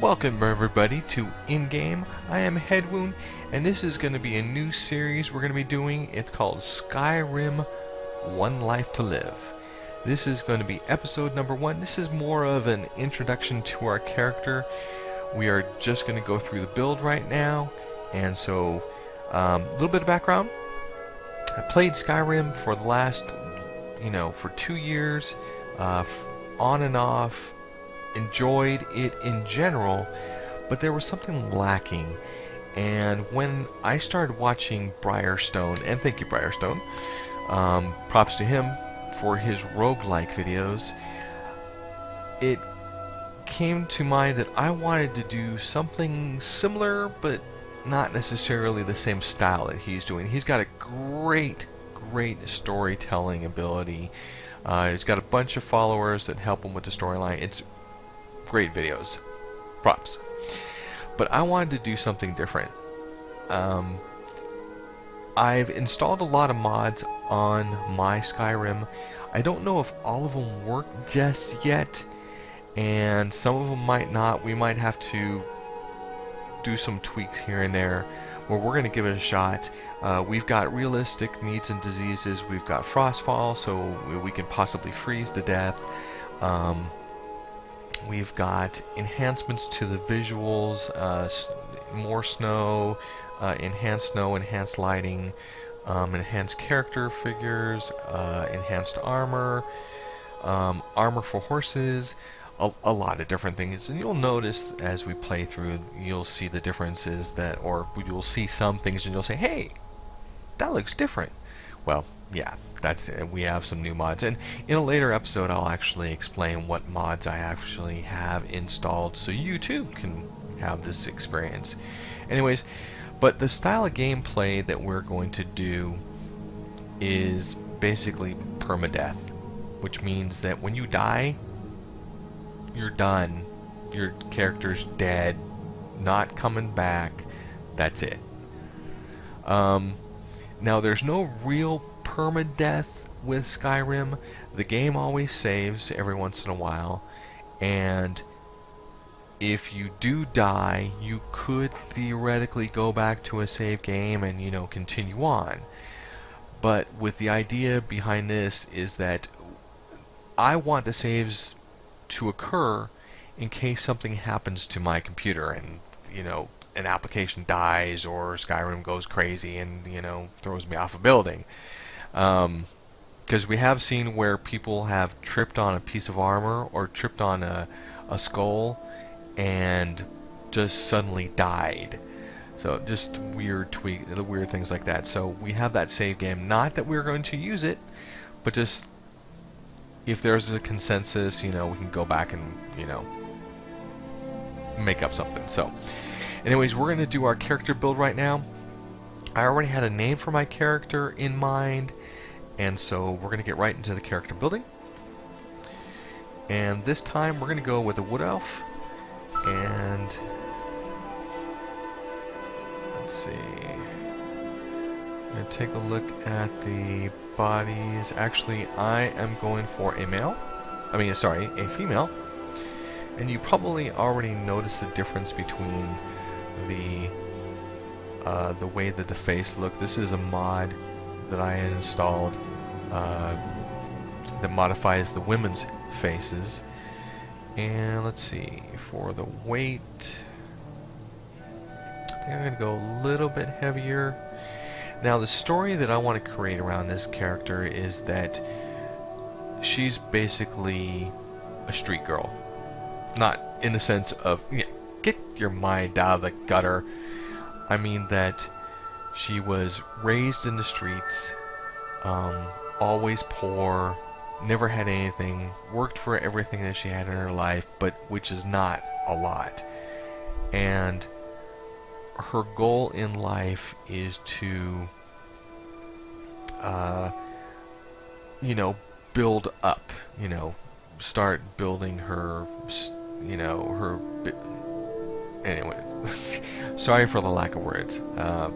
Welcome everybody to In-Game. I am Headwound, and this is going to be a new series we're going to be doing. It's called Skyrim One Life To Live. This is going to be episode number 1. This is more of an introduction to our character. We are just going to go through the build right now, and so a little bit of background. I played Skyrim for the last, for 2 years, on and off. Enjoyed it in general, but there was something lacking. And when I started watching Briarstone, and thank you Briarstone, props to him for his RogueLike videos, it came to mind that I wanted to do something similar, but not necessarily the same style that he's doing. He's got a great storytelling ability. He's got a bunch of followers that help him with the storyline. It's great videos, props. But I wanted to do something different. I've installed a lot of mods on my Skyrim. I don't know if all of them work just yet, and some of them might not. We might have to do some tweaks here and there, where we're going to give it a shot. We've got realistic needs and diseases. We've got frostfall, so we can possibly freeze to death. We've got enhancements to the visuals, more snow, enhanced lighting, enhanced character figures, enhanced armor, armor for horses, a lot of different things. And you'll notice as we play through, you'll see the differences or you'll see some things and you'll say, hey, that looks different. Well, yeah. That's it. We have some new mods, and in a later episode I'll actually explain what mods I actually have installed so you too can have this experience. Anyways, but the style of gameplay that we're going to do is basically permadeath, which means that when you die, you're done. Your character's dead, not coming back. That's it. Now there's no real permadeath with Skyrim. The game always saves every once in a while, and if you do die, you could theoretically go back to a save game and continue on. But with the idea behind this is that I want the saves to occur in case something happens to my computer and an application dies or Skyrim goes crazy and throws me off a building. Because we have seen where people have tripped on a piece of armor or tripped on a skull and just suddenly died. So just weird things like that. So we have that save game. Not that we're going to use it, but just if there's a consensus, we can go back and make up something. So anyways, we're going to do our character build right now. I already had a name for my character in mind, and so we're going to get right into the character building. And this time we're going to go with a wood elf. And let's see. I'm going to take a look at the bodies. Actually, I am going for a female. And you probably already noticed the difference between the way that the face look. This is a mod that I installed that modifies the women's faces. And let's see, for the weight, I think I'm going to go a little bit heavier. Now the story that I want to create around this character is that she's basically a street girl. Not in the sense of, get your mind out of the gutter. I mean that she was raised in the streets, always poor, never had anything, worked for everything that she had in her life, but which is not a lot. And her goal in life is to, build up, start building her, anyway. Sorry for the lack of words,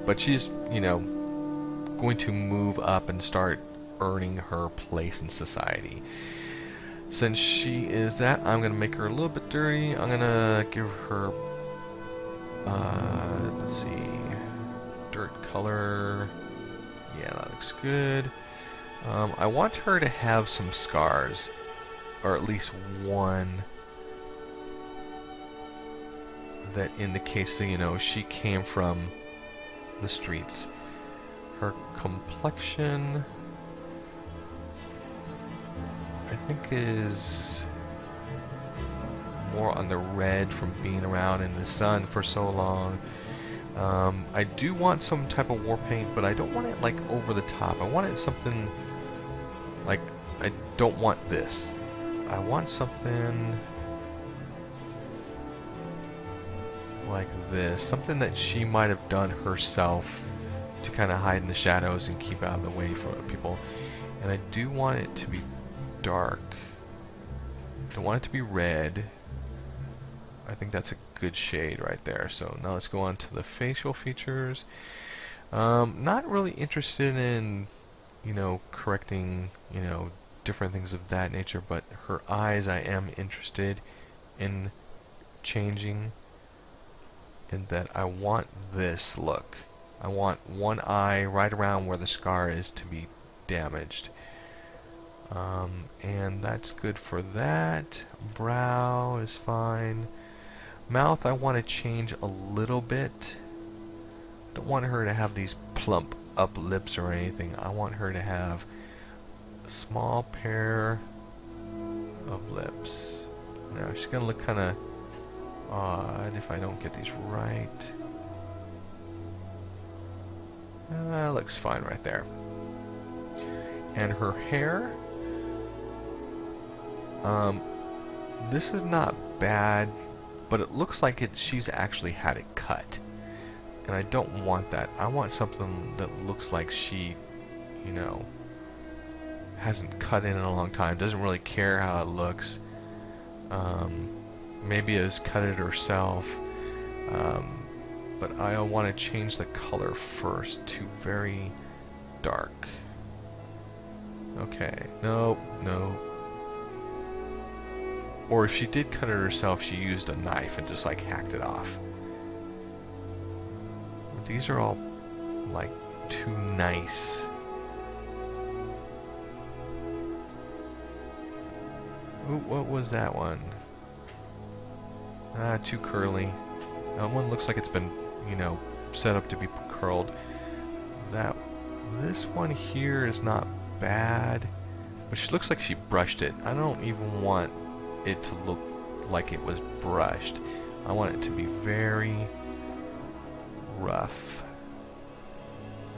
but she's going to move up and start earning her place in society. since she is that, I'm gonna make her a little bit dirty. I'm gonna give her, let's see, dirt color. Yeah, that looks good. I want her to have some scars, or at least one that indicates that, you know, she came from the streets. Her complexion, I think, is more on the red from being around in the sun for so long. I do want some type of war paint, but I don't want it like over the top. I want it something like, I don't want this. I want something like this, something that she might have done herself to kind of hide in the shadows and keep out of the way from people. And I do want it to be dark. Don't want it to be red. I think that's a good shade right there. So now let's go on to the facial features. Not really interested in, you know, correcting, you know, different things of that nature, but her eyes I am interested in changing, in that I want this look. I want one eye right around where the scar is to be damaged. And that's good for that. Brow is fine. Mouth I want to change a little bit. Don't want her to have these plump up lips or anything. I want her to have a small pair of lips. Now she's gonna look kind of odd if I don't get these right. Looks fine right there. And her hair, this is not bad, but it looks like she's actually had it cut. And I don't want that. I want something that looks like she, you know, hasn't cut in a long time, doesn't really care how it looks. Maybe has cut it herself. But I want to change the color first to very dark. Okay, no. Or if she did cut it herself, she used a knife and just like hacked it off. These are all like too nice. Ooh, what was that one? Too curly. That one looks like it's been, you know, set up to be curled. This one here is not bad, but she looks like she brushed it. I don't even want it to look like it was brushed. I want it to be very rough.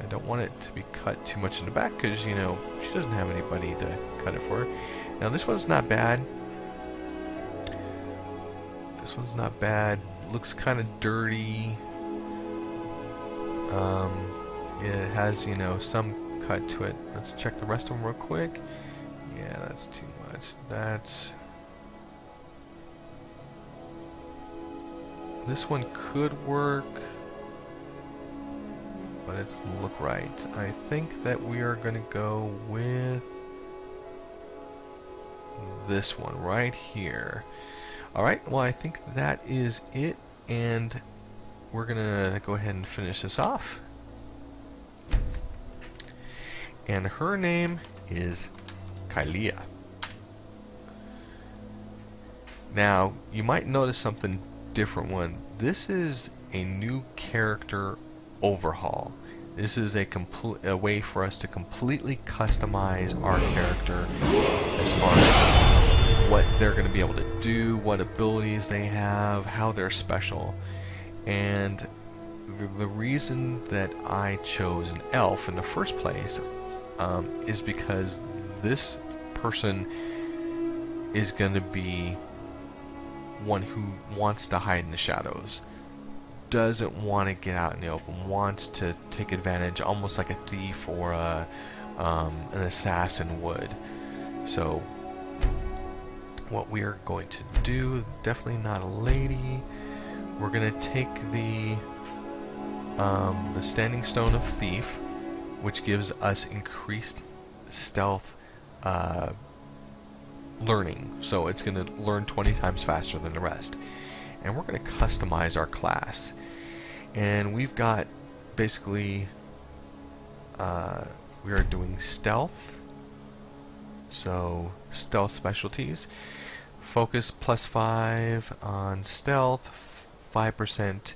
I don't want it to be cut too much in the back because, you know, she doesn't have anybody to cut it for her. Now this one's not bad. This one's not bad. Looks kind of dirty. It has, you know, some cut to it. Let's check the rest of them real quick. Yeah, that's too much. This one could work, but it doesn't look right. I think that we are going to go with this one right here. Alright, well I think that is it, and we're going to go ahead and finish this off. And her name is Kylea. Now, you might notice something different one. This is a new character overhaul. This is a way for us to completely customize our character as far as what they're going to be able to do, what abilities they have, how they're special. And the reason that I chose an elf in the first place is because this person is going to be one who wants to hide in the shadows, doesn't want to get out in the open, wants to take advantage, almost like a thief or an assassin would. So what we are going to do, definitely not a lady, we're going to take the Standing Stone of Thief, which gives us increased stealth learning, so it's going to learn 20 times faster than the rest. And we're going to customize our class. And we've got basically, we are doing stealth, so stealth specialties. Focus +5 on stealth, 5%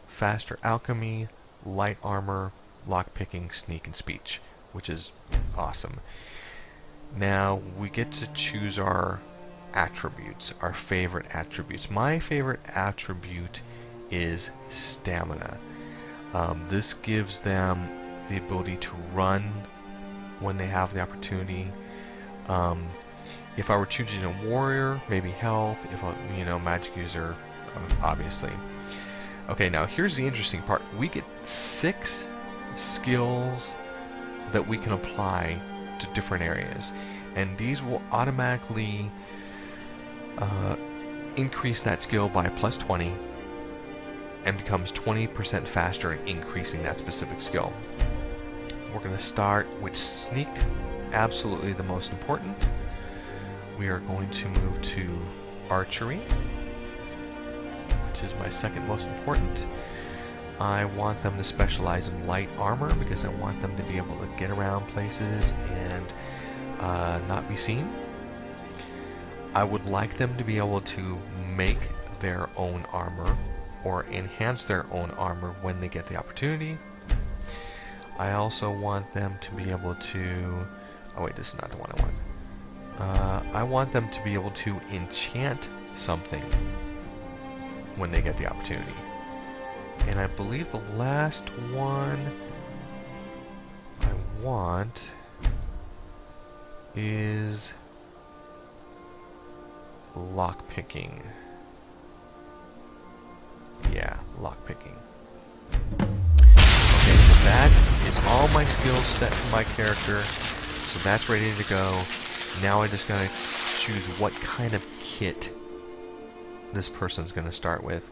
faster alchemy, light armor, lockpicking, sneak, and speech, which is awesome. Now we get to choose our attributes, our favorite attributes. My favorite attribute is stamina. This gives them the ability to run when they have the opportunity. If I were choosing a warrior, maybe health. If I, magic user, obviously. Okay, now here's the interesting part. We get 6 skills that we can apply to different areas, and these will automatically increase that skill by +20 and becomes 20% faster in increasing that specific skill. We're going to start with sneak, absolutely the most important. We are going to move to archery, which is my second most important. I want them to specialize in light armor because I want them to be able to get around places and not be seen. I would like them to be able to make their own armor or enhance their own armor when they get the opportunity. I also want them to be able to... oh wait, this is not the one I want. I want them to be able to enchant something when they get the opportunity. And I believe the last one I want is lockpicking. Yeah, lockpicking. Okay, so that is all my skills set for my character. So that's ready to go. Now I just gotta choose what kind of kit this person's gonna start with.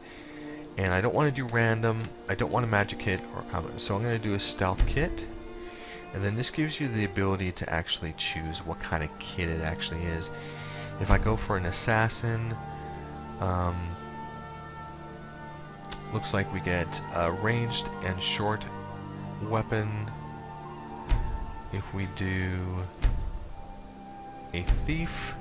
And I don't want to do random, I don't want a magic kit or combat, so I'm going to do a stealth kit. And then this gives you the ability to actually choose what kind of kit it actually is. If I go for an assassin, looks like we get a ranged and short weapon. If we do a thief,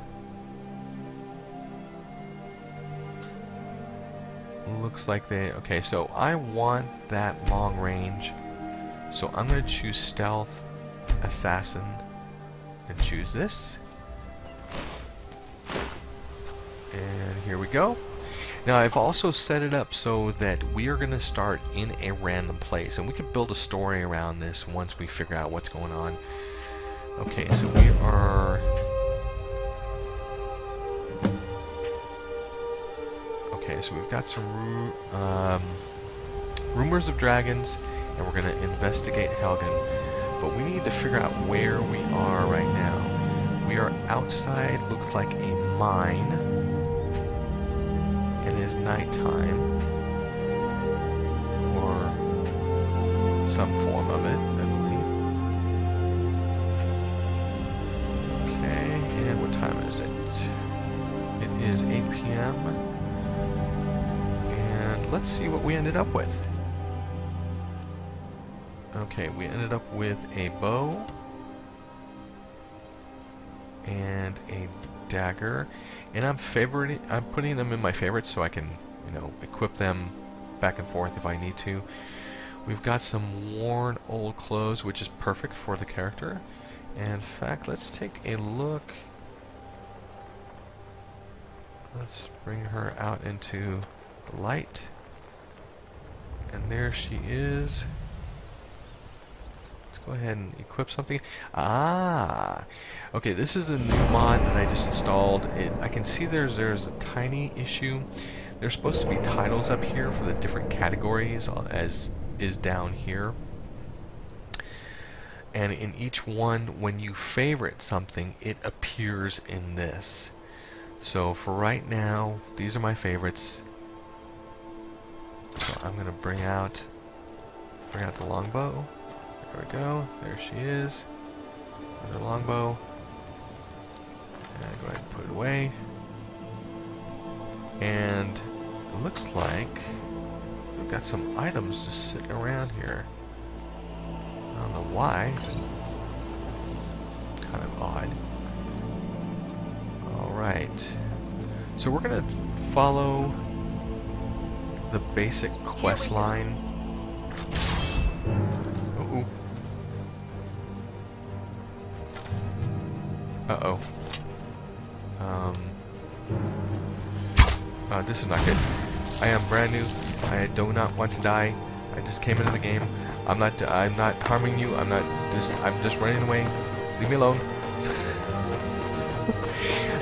looks like they... okay, so I want that long range, so I'm going to choose stealth, assassin, and choose this. And here we go. Now I've also set it up so that we are going to start in a random place, and we can build a story around this once we figure out what's going on. Okay, so we are... okay, so we've got some rumors of dragons, and we're going to investigate Helgen. But we need to figure out where we are right now. We are outside, looks like a mine. It is nighttime, or some form of it, I believe. Okay, and what time is it? It is 8 p.m. Let's see what we ended up with. Okay, we ended up with a bow and a dagger, and I'm putting them in my favorites so I can, equip them back and forth if I need to. We've got some worn old clothes, which is perfect for the character. And in fact, let's take a look. Let's bring her out into the light. And there she is. Let's go ahead and equip something. Ah! Okay, this is a new mod that I just installed. I can see there's a tiny issue. There's supposed to be titles up here for the different categories, as is down here. And in each one, when you favorite something, it appears in this. So for right now, these are my favorites. So I'm gonna bring out the longbow. There we go. There she is. Another longbow. And go ahead and put it away. And it looks like we've got some items just sitting around here. I don't know why. Kind of odd. Alright. So we're going to follow the basic quest line. Uh-oh. Uh-oh. This is not good. I am brand new. I do not want to die. I just came into the game. I'm not harming you. I'm just running away. Leave me alone.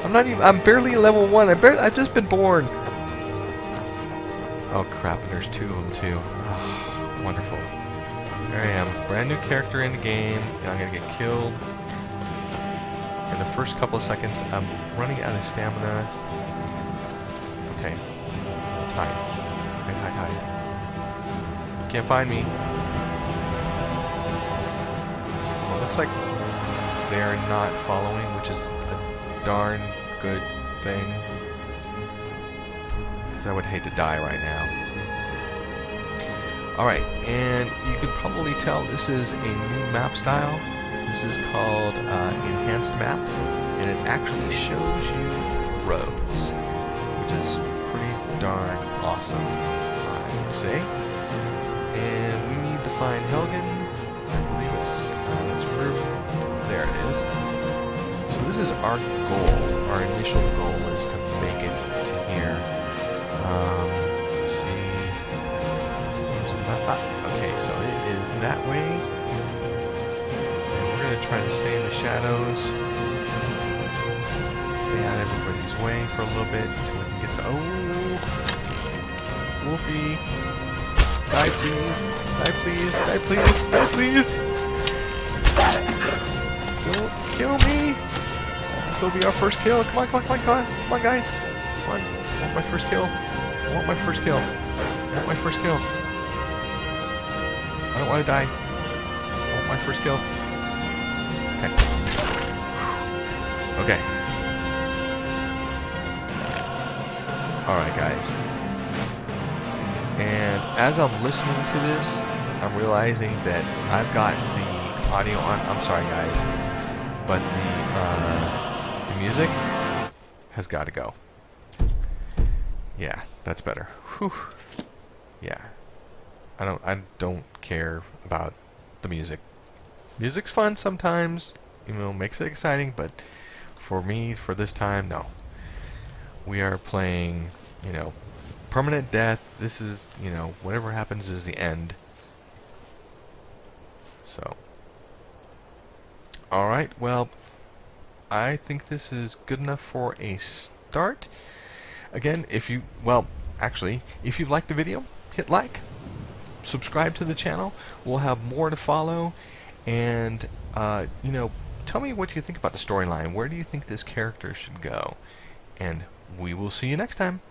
I'm barely level 1. I've just been born. Oh crap, and there's 2 of them too. Oh, wonderful. There I am, brand new character in the game, and I'm gonna get killed in the first couple of seconds. I'm running out of stamina. Okay, let's hide. Hide. Can't find me. Well, it looks like they're not following, which is a darn good thing. Because I would hate to die right now. Alright, and you can probably tell this is a new map style. This is called Enhanced Map, and it actually shows you roads, which is pretty darn awesome, I would say. And we need to find Helgen. I believe it's that's where there it is. So this is our goal. Our initial goal is to make it to here. Let's see. Okay, so it is that way. And we're going to try to stay in the shadows. Stay out of everybody's way for a little bit until we can get to... Oh! Wolfie! Die please! Die please! Die please! Die please! Don't kill me! This will be our first kill. Come on, come on, come on, come on! Come on, guys! Come on! I want my first kill. I want my first kill. I want my first kill. I don't want to die. I want my first kill. Okay. Okay. Alright, guys. And as I'm listening to this, I'm realizing that I've got the audio on. I'm sorry, guys. But the music has got to go. Yeah, that's better. Whew. Yeah. I don't care about the music. Music's fun sometimes, you know, makes it exciting, but for me, for this time, no. We are playing, you know, permanent death. This is, you know, whatever happens is the end. So, alright, well, I think this is good enough for a start. Again, if you like the video, hit like. Subscribe to the channel. We'll have more to follow, and you know, tell me what you think about the storyline. Where do you think this character should go? And we will see you next time.